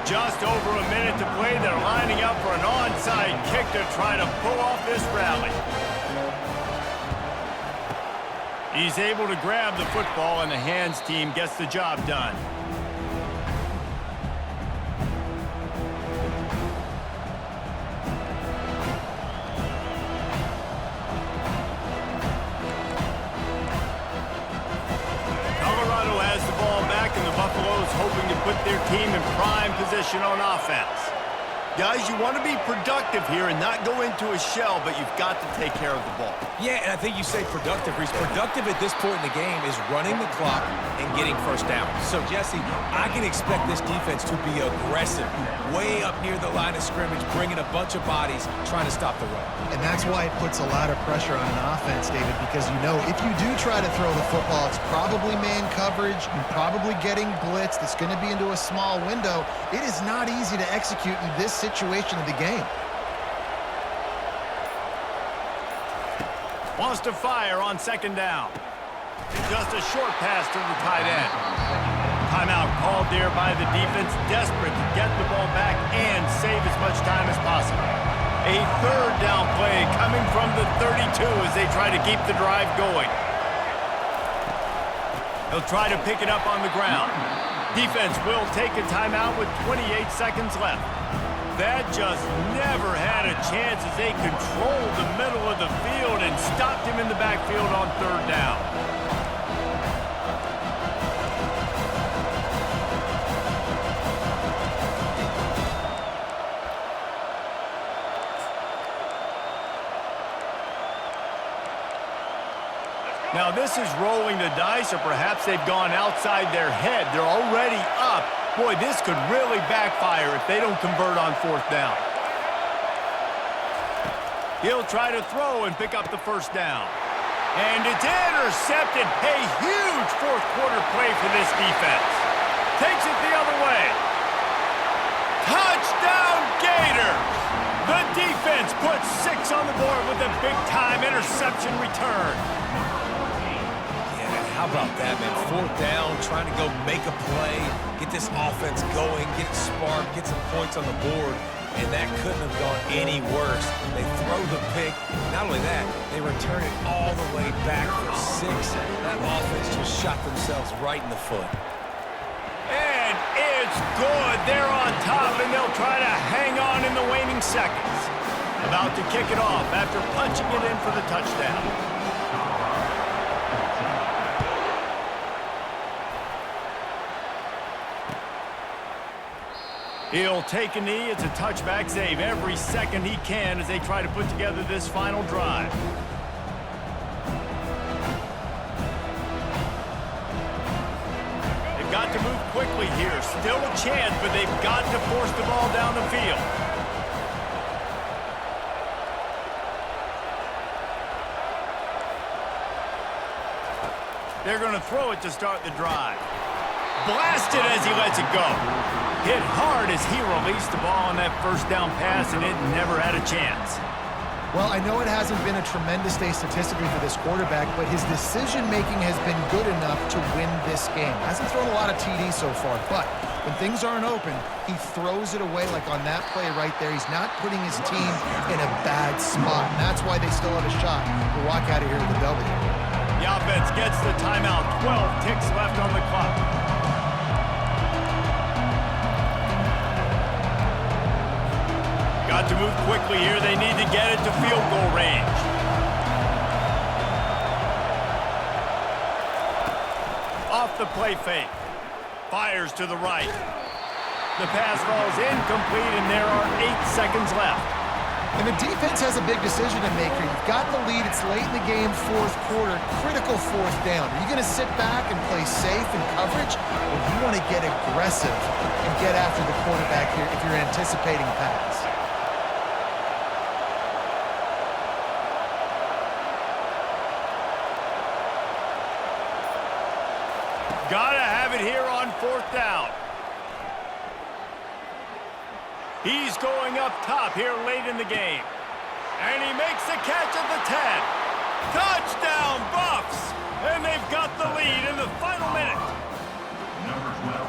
Just over a minute to play. They're lining up for an onside kick to try to pull off this rally. He's able to grab the football, and the hands team gets the job done. Hoping to put their team in prime position on offense. Guys, you want to be productive here and not go into a shell, but you've got to take care of the ball. Yeah, and I think you say productive, Reese. Productive at this point in the game is running the clock and getting first down. So, Jesse, I can expect this defense to be aggressive, way up near the line of scrimmage, bringing a bunch of bodies, trying to stop the run. And that's why it puts a lot of pressure on an offense, David, because you know if you do try to throw the football, it's probably man coverage, you're probably getting blitzed, it's going to be into a small window. It is not easy to execute in this situation of the game. Wants to fire on second down. Just a short pass to the tight end. Timeout called there by the defense, desperate to get the ball back and save as much time as possible. A third down play coming from the 32 as they try to keep the drive going. They'll try to pick it up on the ground. Defense will take a timeout with 28 seconds left. That just never had a chance as they controlled the middle of the field and stopped him in the backfield on third down. Now this is rolling the dice, or perhaps they've gone outside their head. They're already up. Boy, this could really backfire if they don't convert on fourth down. He'll try to throw and pick up the first down. And it's intercepted. A huge fourth quarter play for this defense. Takes it the other way. Touchdown Gators! The defense puts 6 on the board with a big-time interception return. How about that, man? Fourth down, trying to go make a play, get this offense going, get it sparked, get some points on the board, and that couldn't have gone any worse. They throw the pick. Not only that, they return it all the way back for 6. That offense just shot themselves right in the foot. And it's good. They're on top, and they'll try to hang on in the waning seconds. About to kick it off after punching it in for the touchdown. He'll take a knee. It's a touchback save every second he can as they try to put together this final drive. They've got to move quickly here. Still a chance, but they've got to force the ball down the field. They're going to throw it to start the drive. Blasted as he lets it go. Hit hard as he released the ball on that first down pass, and it never had a chance. Well, I know it hasn't been a tremendous day statistically for this quarterback, but his decision-making has been good enough to win this game. Hasn't thrown a lot of TDs so far, but when things aren't open, he throws it away like on that play right there. He's not putting his team in a bad spot, and that's why they still have a shot to walk out of here with a W. The offense gets the timeout. 12 ticks left on the clock. Got to move quickly here. They need to get it to field goal range. Off the play fake. Fires to the right. The pass falls incomplete, and there are 8 seconds left. And the defense has a big decision to make here. You've got the lead. It's late in the game, fourth quarter, critical fourth down. Are you going to sit back and play safe in coverage, or do you want to get aggressive and get after the quarterback here if you're anticipating pass? Gotta have it here on fourth down. He's going up top here late in the game. And he makes the catch at the 10. Touchdown, Buffs! And they've got the lead in the final minute.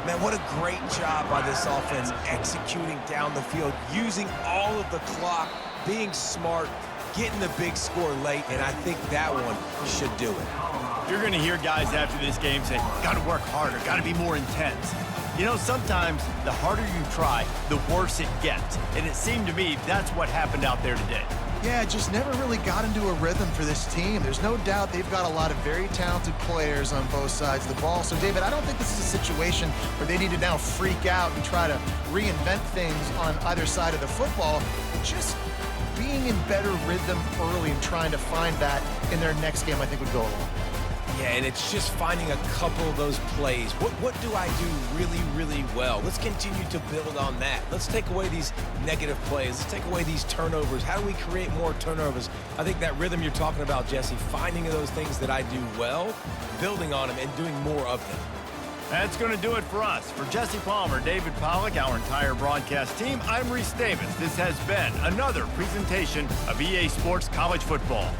Man, what a great job by this offense executing down the field, using all of the clock, being smart, getting the big score late, and I think that one should do it. You're going to hear guys after this game say, got to work harder, got to be more intense. You know, sometimes the harder you try, the worse it gets. And it seemed to me that's what happened out there today. Yeah, just never really got into a rhythm for this team. There's no doubt they've got a lot of very talented players on both sides of the ball. So, David, I don't think this is a situation where they need to now freak out and try to reinvent things on either side of the football. Just being in better rhythm early and trying to find that in their next game, I think would go a long way. Yeah, and it's just finding a couple of those plays. What do I do really, really well? Let's continue to build on that. Let's take away these negative plays. Let's take away these turnovers. How do we create more turnovers? I think that rhythm you're talking about, Jesse, finding those things that I do well, building on them, and doing more of them. That's going to do it for us. For Jesse Palmer, David Pollack, our entire broadcast team, I'm Reese Davis. This has been another presentation of EA Sports College Football.